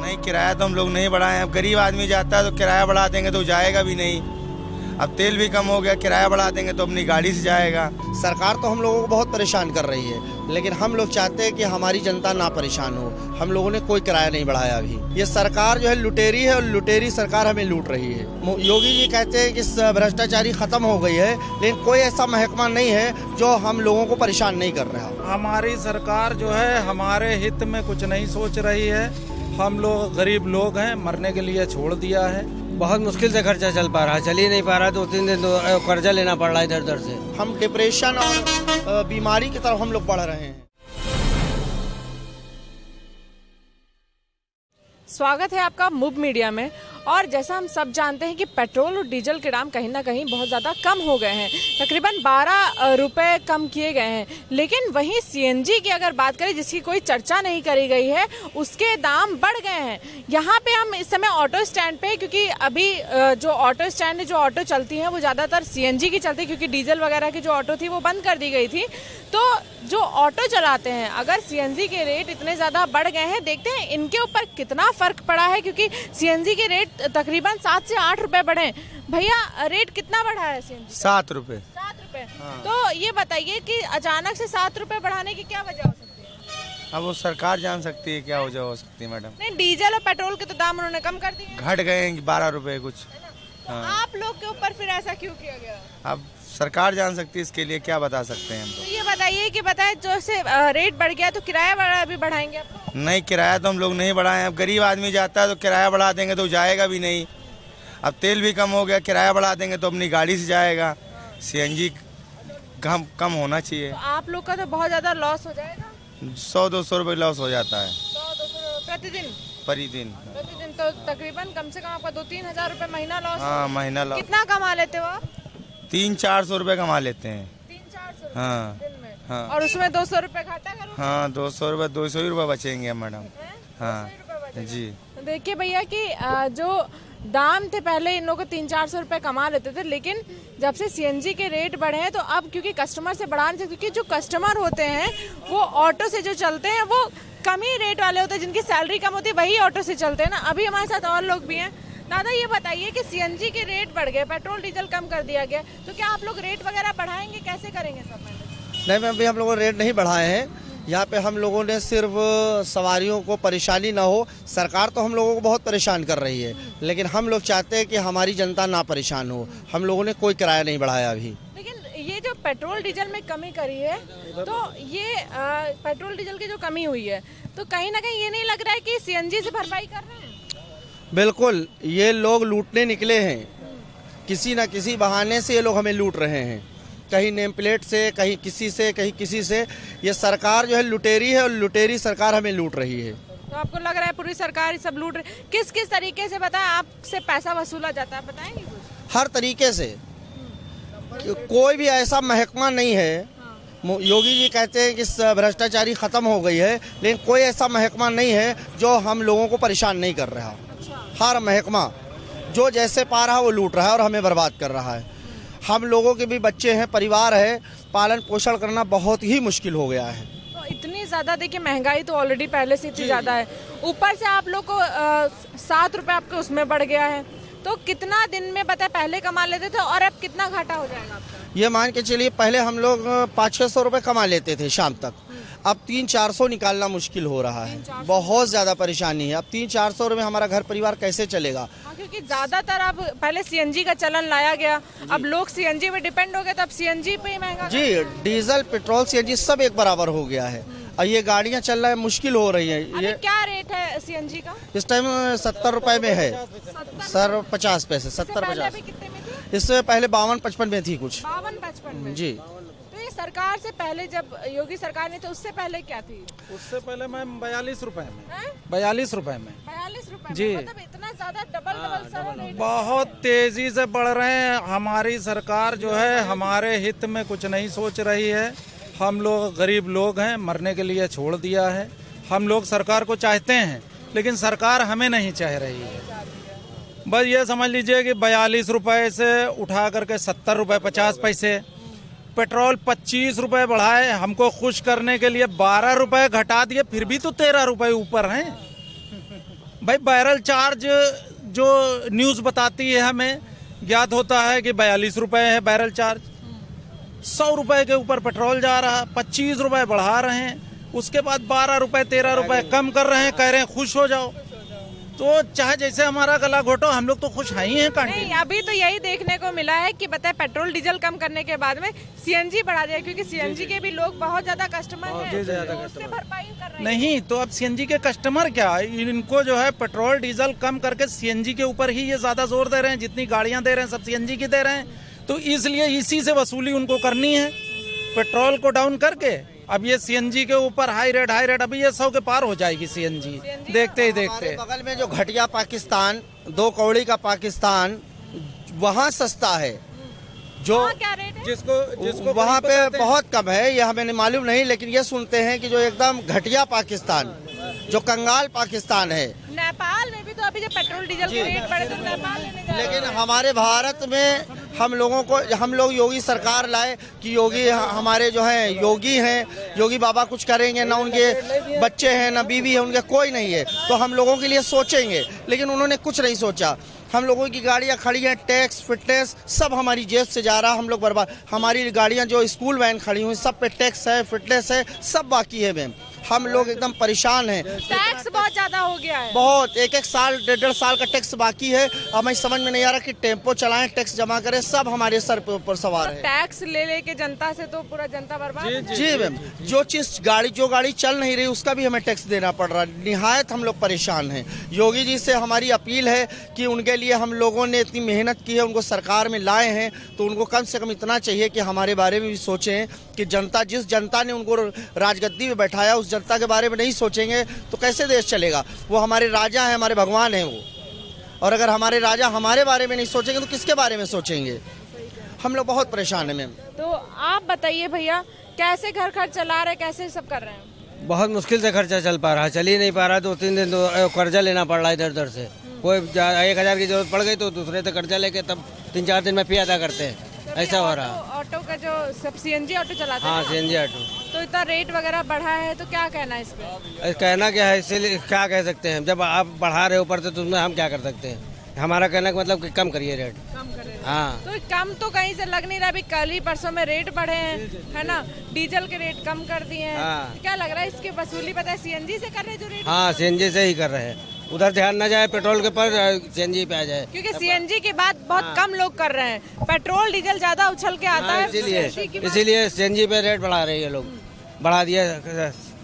नहीं, किराया तो हम लोग नहीं बढ़ाए। अब गरीब आदमी जाता है तो किराया बढ़ा देंगे तो जाएगा भी नहीं। अब तेल भी कम हो गया, किराया बढ़ा देंगे तो अपनी गाड़ी से जाएगा। सरकार तो हम लोगों को बहुत परेशान कर रही है, लेकिन हम लोग चाहते हैं कि हमारी जनता ना परेशान हो। हम लोगों ने कोई किराया नहीं बढ़ाया अभी। ये सरकार जो है लुटेरी है और लुटेरी सरकार हमें लूट रही है। योगी जी कहते हैं कि भ्रष्टाचारी खत्म हो गई है, लेकिन कोई ऐसा महकमा नहीं है जो हम लोगों को परेशान नहीं कर रहा। हमारी सरकार जो है हमारे हित में कुछ नहीं सोच रही है। हम लोग गरीब लोग हैं, मरने के लिए छोड़ दिया है। बहुत मुश्किल से खर्चा चल पा रहा है, चल ही नहीं पा रहा। 2-3 दिन कर्जा लेना पड़ रहा है इधर उधर से। हम डिप्रेशन और बीमारी की तरफ हम लोग बढ़ रहे हैं। स्वागत है आपका मुब मीडिया में। और जैसा हम सब जानते हैं कि पेट्रोल और डीजल के दाम कहीं ना कहीं बहुत ज़्यादा कम हो गए हैं, तकरीबन 12 रुपये कम किए गए हैं। लेकिन वहीं सीएनजी की अगर बात करें, जिसकी कोई चर्चा नहीं करी गई है, उसके दाम बढ़ गए हैं। यहाँ पे हम इस समय ऑटो स्टैंड पे, क्योंकि अभी जो ऑटो स्टैंड है, जो ऑटो चलती हैं वो ज़्यादातर सीएनजी की चलती है, क्योंकि डीजल वगैरह की जो ऑटो थी वो बंद कर दी गई थी। तो जो ऑटो चलाते हैं, अगर सीएनजी के रेट इतने ज़्यादा बढ़ गए हैं, देखते हैं इनके ऊपर कितना फ़र्क पड़ा है। क्योंकि सीएनजी के रेट तकरीबन 7 से 8 रुपए बढ़े। भैया रेट कितना बढ़ा है सीएनजी? 7 रुपए। 7 रुपए। हाँ। तो ये बताइए कि अचानक से 7 रुपए बढ़ाने की क्या वजह हो सकती है? अब वो सरकार जान सकती है क्या वजह हो सकती है मैडम। नहीं, डीजल और पेट्रोल के तो दाम उन्होंने कम कर दिए, घट गए 12 रुपए कुछ। तो हाँ। आप लोग के ऊपर फिर ऐसा क्यों किया गया? अब सरकार जान सकती है, इसके लिए क्या बता सकते हैं हम तो ये बताइए कि जो से रेट बढ़ गया तो किराया भी बढ़ाएंगे आप लोग? नहीं, किराया तो हम लोग नहीं बढ़ाए। अब गरीब आदमी जाता है तो किराया बढ़ा देंगे तो जाएगा भी नहीं। अब तेल भी कम हो गया, किराया बढ़ा देंगे तो अपनी गाड़ी से जाएगा। सीएनजी कम होना चाहिए। तो आप लोग का तो बहुत ज़्यादा लॉस हो जाएगा। 100-200 रुपये लॉस हो जाता है 100-200 प्रतिदिन। प्रतिदिन तो तकरीबन कम से कम आपका 2-3 हजार रुपए महीना लॉस। हाँ, महीना लॉस। कितना कमा लेते हो आप? 300-400 रुपये कमा लेते हैं। 300-400 हाँ, दिन में। हाँ। और उसमें 200 रुपए घाटा करो। हाँ, 200 रुपये 200 ही रुपये बचेंगे मैडम। हाँ जी। तो देखिए भैया कि जो दाम थे पहले इन लोगों को 300-400 रुपए कमा लेते थे, लेकिन जब से सीएनजी के रेट बढ़े हैं तो अब क्योंकि कस्टमर से बढ़ा नहीं सकते, क्योंकि जो कस्टमर होते हैं वो ऑटो से जो चलते हैं वो कम ही रेट वाले होते हैं, जिनकी सैलरी कम होती है वही ऑटो से चलते हैं ना। अभी हमारे साथ और लोग भी हैं। दादा ये बताइए कि सीएनजी के रेट बढ़ गए, पेट्रोल डीजल कम कर दिया गया, तो क्या आप लोग रेट वगैरह बढ़ाएंगे? कैसे करेंगे सब? नहीं मैम, अभी हम लोगों ने रेट नहीं बढ़ाए हैं। यहाँ पे हम लोगों ने सिर्फ सवारियों को परेशानी ना हो। सरकार तो हम लोगों को बहुत परेशान कर रही है, लेकिन हम लोग चाहते हैं कि हमारी जनता ना परेशान हो। हम लोगों ने कोई किराया नहीं बढ़ाया अभी। लेकिन ये जो पेट्रोल डीजल में कमी करी है, तो ये पेट्रोल डीजल की जो कमी हुई है, तो कहीं ना कहीं ये नहीं लग रहा है कि सीएनजी से भरपाई कर रहे हैं? बिल्कुल, ये लोग लूटने निकले हैं। किसी न किसी बहाने से ये लोग हमें लूट रहे हैं, कहीं नेम प्लेट से, कहीं किसी से, कहीं किसी से। ये सरकार जो है लुटेरी है और लुटेरी सरकार हमें लूट रही है। तो आपको लग रहा है पूरी सरकार सब लूट रही? किस किस तरीके से बताएं आपसे पैसा वसूला जाता है, बताएंगे कुछ? हर तरीके से। कोई भी ऐसा महकमा नहीं है। योगी जी कहते हैं कि भ्रष्टाचारी खत्म हो गई है, लेकिन कोई ऐसा महकमा नहीं है जो हम लोगों को परेशान नहीं कर रहा। हर महकमा जो जैसे पा रहा है वो लूट रहा है और हमें बर्बाद कर रहा है। हम लोगों के भी बच्चे हैं, परिवार है, पालन पोषण करना बहुत ही मुश्किल हो गया है। तो इतनी ज़्यादा देखिए, महंगाई तो ऑलरेडी पहले से इतनी ज़्यादा है, ऊपर से आप लोग को 7 रुपये आपके उसमें बढ़ गया है। तो कितना दिन में बताए पहले कमा लेते थे और अब कितना घाटा हो जाएगा आपका? ये मान के चलिए, पहले हम लोग 500-600 रुपये कमा लेते थे शाम तक। अब 300-400 निकालना मुश्किल हो रहा है। बहुत ज़्यादा परेशानी है। अब 300-400 रुपये हमारा घर परिवार कैसे चलेगा? क्योंकि ज़्यादातर अब पहले सीएनजी का चलन लाया गया, अब लोग सीएनजी पे डिपेंड हो गए, तो अब सीएनजी पे ही महंगा। जी, डीजल पेट्रोल सीएनजी सब एक बराबर हो गया है और ये गाड़ियाँ चल रहा है, मुश्किल हो रही है। ये क्या रेट है सीएनजी का? इस टाइम 70 रुपए में है सर, 50 पैसे, 70-50। इससे पहले 52-55 में थी कुछ। 52-55 में जी। तो ये सरकार से पहले जब योगी सरकार ने, तो उससे पहले क्या थी? उससे पहले मैम 42 रुपए में। 42 रुपए में। 42 रुपए जी। मतलब इतना ज्यादा डबल बहुत तेजी से बढ़ रहे हैं। हमारी सरकार जो है हमारे हित में कुछ नहीं सोच रही है। हम लोग गरीब लोग हैं, मरने के लिए छोड़ दिया है। हम लोग सरकार को चाहते हैं, लेकिन सरकार हमें नहीं चाह रही है। बस ये समझ लीजिए कि 42 रुपए से उठा करके 70 रुपए 50 पैसे, पेट्रोल 25 रुपए बढ़ाए, हमको खुश करने के लिए 12 रुपए घटा दिए, फिर भी तो 13 रुपए ऊपर हैं। भाई बैरल चार्ज जो न्यूज़ बताती है हमें ज्ञात होता है कि 42 रुपए है बैरल चार्ज। 100 रुपए के ऊपर पेट्रोल जा रहा, 25 रुपए बढ़ा रहे हैं, उसके बाद 12 रुपए 13 रुपए कम कर रहे हैं, कह रहे हैं खुश हो जाओ। तो चाहे जैसे हमारा गला घोटो, हम लोग तो खुश ही हैं कांटी। नहीं, अभी तो यही देखने को मिला है कि बताए पेट्रोल डीजल कम करने के बाद में सीएनजी बढ़ा दिया, क्योंकि सीएनजी के भी लोग बहुत ज्यादा कस्टमर हैं, तो उससे भरपाई कर रहे हैं। नहीं तो अब सीएनजी के कस्टमर क्या, इनको जो है पेट्रोल डीजल कम करके सीएनजी के ऊपर ही ये ज्यादा जोर दे रहे हैं। जितनी गाड़ियां दे रहे हैं सब सीएनजी की दे रहे हैं, तो इसलिए इसी से वसूली उनको करनी है, पेट्रोल को डाउन करके। अब ये सीएनजी के ऊपर हाई रेट अभी ये 100 के पार हो जाएगी सीएनजी देखते ही देखते। बगल में जो घटिया पाकिस्तान, 2 कौड़ी का पाकिस्तान, वहाँ सस्ता है। जो क्या रेट है? जिसको वहाँ पे बहुत कम है, ये हमें मालूम नहीं, लेकिन ये सुनते हैं कि जो एकदम घटिया पाकिस्तान, जो कंगाल पाकिस्तान है। नेपाल में भी तो अभी जब पेट्रोल डीजल के रेट बढ़े तो नेपाल लेने जा रहे हैं। लेकिन हमारे भारत में हम लोग योगी सरकार लाए कि योगी हमारे जो हैं योगी हैं, योगी बाबा कुछ करेंगे ना, उनके बच्चे हैं ना बीवी है, उनके कोई नहीं है, तो हम लोगों के लिए सोचेंगे, लेकिन उन्होंने कुछ नहीं सोचा। हम लोगों की गाड़ियां खड़ी हैं, टैक्स फिटनेस सब हमारी जेब से जा रहा, हम लोग बर्बाद। हमारी गाड़ियां जो स्कूल वैन खड़ी हुई सब पे टैक्स है, फिटनेस है, सब बाकी है मैम। हम लोग एकदम परेशान हैं। टैक्स बहुत ज्यादा हो गया है, बहुत, एक साल 1.5 साल का टैक्स बाकी है। हमें समझ में नहीं आ रहा कि टेम्पो चलाएं, टैक्स जमा करें, सब हमारे सर पे ऊपर सवार है। टैक्स ले लेके जनता से तो पूरा जनता बर्बाद। जी मैम, जो गाड़ी चल नहीं रही उसका भी हमें टैक्स देना पड़ रहा है। निहायत हम लोग परेशान हैं। योगी जी से हमारी अपील है कि उनके लिए हम लोगों ने इतनी मेहनत की है, उनको सरकार में लाए हैं, तो उनको कम से कम इतना चाहिए कि हमारे बारे में भी सोचें कि जिस जनता ने उनको राजगद्दी में बैठाया उस जनता के बारे में नहीं सोचेंगे तो कैसे देश चलेगा। वो हमारे राजा हैं, हमारे भगवान हैं वो, और अगर हमारे राजा हमारे बारे में नहीं सोचेंगे तो किसके बारे में सोचेंगे। हम लोग बहुत परेशान हैं मैम। तो आप बताइए भैया, कैसे घर खर्च चला रहे, कैसे सब कर रहे हैं? बहुत मुश्किल से खर्चा चल पा रहा है, चल ही नहीं पा रहा। 2-3 दिन तो कर्जा लेना पड़ रहा है इधर उधर से। कोई 1,000 की जरूरत पड़ गई तो दूसरे से कर्जा लेके तब 3-4 दिन में फी अदा करते हैं, ऐसा हो रहा है। ऑटो का जो सब सीएनजी ऑटो चलाते हैं, हाँ सीएनजी ऑटो, तो इतना रेट वगैरह बढ़ा है, तो क्या कहना है इस पे? कहना क्या है, इसीलिए क्या कह सकते हैं, जब आप बढ़ा रहे हो ऊपर से तो उसमें हम क्या कर सकते हैं। हमारा कहना का मतलब कि कम करिए रेट। कम करे, हाँ तो कम तो कहीं से लग नहीं रहा। अभी कल ही परसों में रेट बढ़े हैं, है ना, डीजल के रेट कम कर दिए हैं। हाँ। क्या लग रहा है इसकी वसूली पता है सीएनजी से कर रहे हैं जो रेट? हाँ सीएनजी से ही कर रहे हैं, उधर ध्यान न जाए पेट्रोल के पर, सीएनजी पे आ जाए, क्योंकि सीएनजी की बात बहुत कम लोग कर रहे हैं, पेट्रोल डीजल ज्यादा उछल के आता है, इसीलिए सीएनजी पे रेट बढ़ा रहे हैं ये लोग। बढ़ा दिया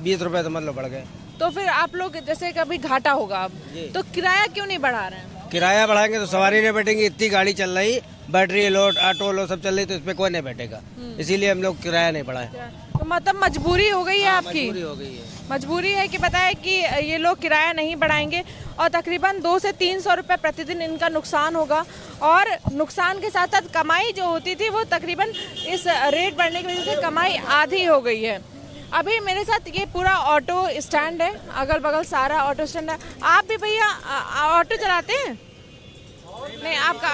20 रुपए तो मतलब बढ़ गए। तो फिर आप लोग जैसे कभी घाटा होगा अब, तो किराया क्यों नहीं बढ़ा रहे हैं? किराया बढ़ाएंगे तो सवारी नहीं बैठेंगी, इतनी गाड़ी चल रही, बैटरी लोड ऑटो लो सब चल रही, तो इस पे कोई नहीं बैठेगा, इसीलिए हम लोग किराया नहीं बढ़ाए। तो मतलब मजबूरी हो गई है आपकी? मजबूरी हो गई है, मजबूरी है कि पता है कि ये लोग किराया नहीं बढ़ाएंगे और तकरीबन 200 से 300 रुपये प्रतिदिन इनका नुकसान होगा, और नुकसान के साथ साथ कमाई जो होती थी वो तकरीबन इस रेट बढ़ने की वजह से कमाई आधी हो गई है। अभी मेरे साथ ये पूरा ऑटो स्टैंड है, अगल बगल सारा ऑटो स्टैंड है। आप भी भैया ऑटो चलाते हैं? नहीं आपका,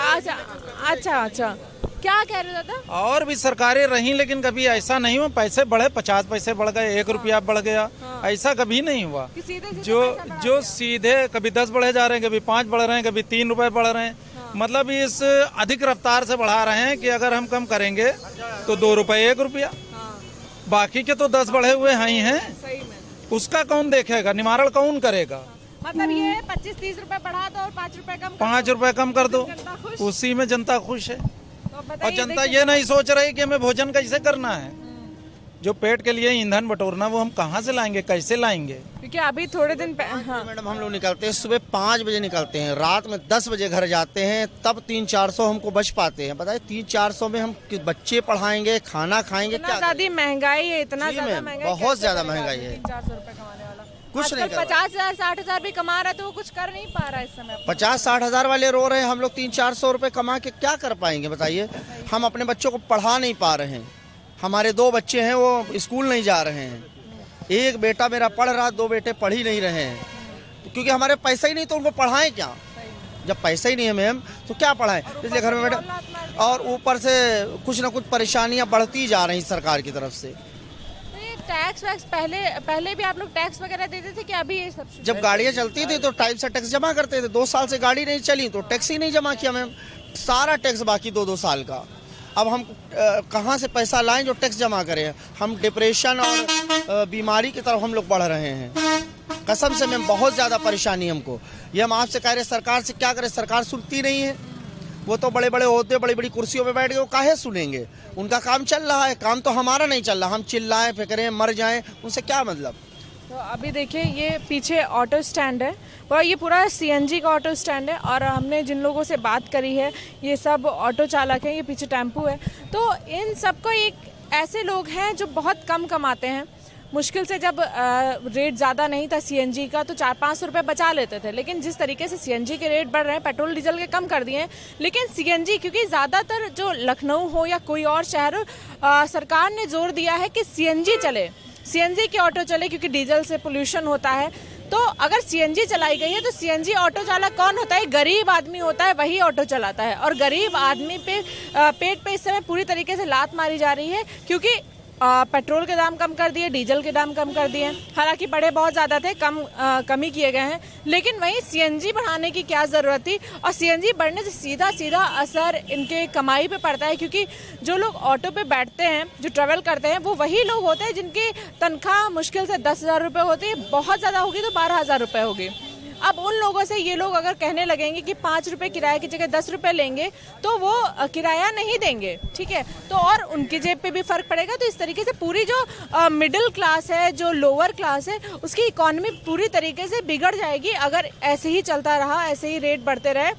अच्छा क्या कह रहे दादा? और भी सरकारें रही, लेकिन कभी ऐसा नहीं हुआ पैसे बढ़े, 50 पैसे बढ़ गए, 1 रुपया बढ़ गया, ऐसा कभी नहीं हुआ। जो सीधे कभी 10 बढ़े जा रहे हैं, कभी 5 बढ़ रहे हैं, कभी 3 रुपए बढ़ रहे हैं। मतलब इस अधिक रफ्तार से बढ़ा रहे हैं कि अगर हम कम करेंगे तो 2 रुपए 1 रुपया, बाकी के तो 10 बढ़े हुए हैं। उसका कौन देखेगा, निवारण कौन करेगा? मतलब ये 25-30 रुपए बढ़ा दो और 5 रुपए कम, 5 रुपए कम कर दो, उसी में जनता खुश है। तो और जनता ये नहीं सोच रही कि हमें भोजन कैसे करना है, जो पेट के लिए ईंधन बटोरना वो हम कहाँ से लाएंगे, कैसे लाएंगे? क्योंकि अभी थोड़े दिन हाँ। मैडम हम लोग निकलते हैं सुबह 5 बजे निकलते हैं, रात में 10 बजे घर जाते हैं, तब 300-400 हमको बच पाते हैं। बताइए 300-400 में हम बच्चे पढ़ाएंगे, खाना खाएंगे, इतना ज्यादा महंगाई है, इतना ज्यादा महंगाई, बहुत ज्यादा महंगाई है। 300-400 रुपए कमाने वाला कुछ नहीं, 50,000-60,000 भी कमा रहा है तो वो कुछ कर नहीं पा रहा है इस समय। 50-60 हज़ार वाले रो रहे हैं, हम लोग 300-400 रुपए कमा के क्या कर पाएंगे बताइए। हम अपने बच्चों को पढ़ा नहीं पा रहे हैं, हमारे 2 बच्चे हैं वो स्कूल नहीं जा रहे हैं, एक बेटा मेरा पढ़ रहा, 2 बेटे पढ़ ही नहीं रहे हैं, क्योंकि हमारे पैसा ही नहीं तो उनको पढ़ाएं क्या। जब पैसा ही नहीं है मैम तो क्या पढ़ाएं, इसलिए घर में बैठे, और ऊपर से कुछ ना कुछ परेशानियां बढ़ती जा रही सरकार की तरफ से। टैक्स वैक्स पहले भी आप लोग टैक्स वगैरह देते थे कि अभी ये सब? जब गाड़ियाँ चलती थी तो टाइम से टैक्स जमा करते थे। 2 साल से गाड़ी नहीं चली तो टैक्स ही नहीं जमा किया। मैम सारा टैक्स बाकी 2-2 साल का। अब हम कहाँ से पैसा लाएं जो टैक्स जमा करें? हम डिप्रेशन और बीमारी की तरफ हम लोग बढ़ रहे हैं। कसम से मैम बहुत ज़्यादा परेशानी हमको। ये हम आपसे कह रहे सरकार से क्या करें, सरकार सुनती नहीं है। वो तो बड़े बड़े होते, बड़ी बड़ी कुर्सियों पे बैठ गए, वो काहे सुनेंगे? उनका काम चल रहा है, काम तो हमारा नहीं चल रहा। हम चिल्लाएं फिक्रें मर जाएं, उनसे क्या मतलब? तो अभी देखिए ये पीछे ऑटो स्टैंड है और ये पूरा सीएनजी का ऑटो स्टैंड है। और हमने जिन लोगों से बात करी है ये सब ऑटो चालक हैं, ये पीछे टेम्पू है। तो इन सबको एक ऐसे लोग हैं जो बहुत कम कमाते हैं। मुश्किल से जब रेट ज़्यादा नहीं था सीएनजी का तो 4-5 रुपये बचा लेते थे। लेकिन जिस तरीके से सीएनजी के रेट बढ़ रहे हैं, पेट्रोल डीजल के कम कर दिए हैं, लेकिन सीएनजी क्योंकि ज़्यादातर जो लखनऊ हो या कोई और शहर हो, सरकार ने जोर दिया है कि सीएनजी चले, सीएनजी के ऑटो चले क्योंकि डीजल से पोल्यूशन होता है। तो अगर सीएनजी चलाई गई है तो सीएनजी ऑटो चालक कौन होता है? गरीब आदमी होता है, वही ऑटो चलाता है। और गरीब आदमी पे पेट पे इस समय पूरी तरीके से लात मारी जा रही है क्योंकि पेट्रोल के दाम कम कर दिए, डीजल के दाम कम कर दिए। हालांकि बढ़े बहुत ज़्यादा थे, कम ही किए गए हैं, लेकिन वहीं सीएनजी बढ़ाने की क्या ज़रूरत थी? और सीएनजी बढ़ने से सीधा असर इनके कमाई पे पड़ता है क्योंकि जो लोग ऑटो पे बैठते हैं, जो ट्रैवल करते हैं, वो वही लोग होते हैं जिनकी तनख्वाह मुश्किल से 10,000 रुपये होती है, बहुत ज़्यादा होगी तो 12,000 रुपये होगी। अब उन लोगों से ये लोग अगर कहने लगेंगे कि 5 रुपये किराए की जगह 10 रुपये लेंगे तो वो किराया नहीं देंगे, ठीक है? तो और उनकी जेब पे भी फर्क पड़ेगा। तो इस तरीके से पूरी जो मिडिल क्लास है, जो लोअर क्लास है, उसकी इकोनॉमी पूरी तरीके से बिगड़ जाएगी अगर ऐसे ही चलता रहा, ऐसे ही रेट बढ़ते रहे।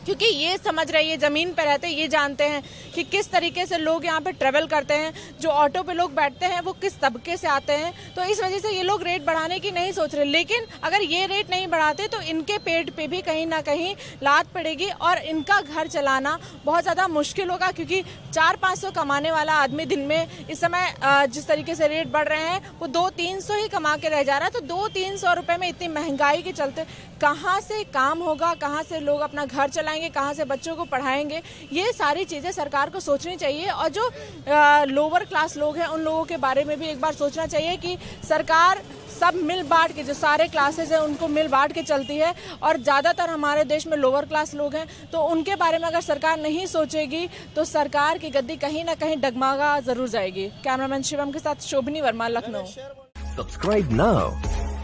क्योंकि ये समझ रहे, ये ज़मीन पर रहते, ये जानते हैं कि किस तरीके से लोग यहाँ पे ट्रेवल करते हैं, जो ऑटो पे लोग बैठते हैं वो किस तबके से आते हैं। तो इस वजह से ये लोग रेट बढ़ाने की नहीं सोच रहे। लेकिन अगर ये रेट नहीं बढ़ाते तो इनके पेट पे भी कहीं ना कहीं लात पड़ेगी और इनका घर चलाना बहुत ज़्यादा मुश्किल होगा क्योंकि 400-500 कमाने वाला आदमी दिन में इस समय जिस तरीके से रेट बढ़ रहे हैं वो 200-300 ही कमा के रह जा रहा है। तो 200-300 रुपये में इतनी महंगाई के चलते कहाँ से काम होगा, कहाँ से लोग अपना घर चलाएंगे, कहाँ से बच्चों को पढ़ाएंगे? ये सारी चीज़ें सरकार को सोचनी चाहिए। और जो लोअर क्लास लोग हैं उन लोगों के बारे में भी एक बार सोचना चाहिए कि सरकार सब मिल बांट के, जो सारे क्लासेस हैं उनको मिल बांट के चलती है और ज़्यादातर हमारे देश में लोअर क्लास लोग हैं। तो उनके बारे में अगर सरकार नहीं सोचेगी तो सरकार की गद्दी कहीं ना कहीं डगमगा जरूर जाएगी। कैमरामैन शिवम के साथ शोभनी Verma, Lucknow. Subscribe now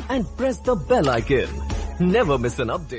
and press the bell icon. Never miss an update.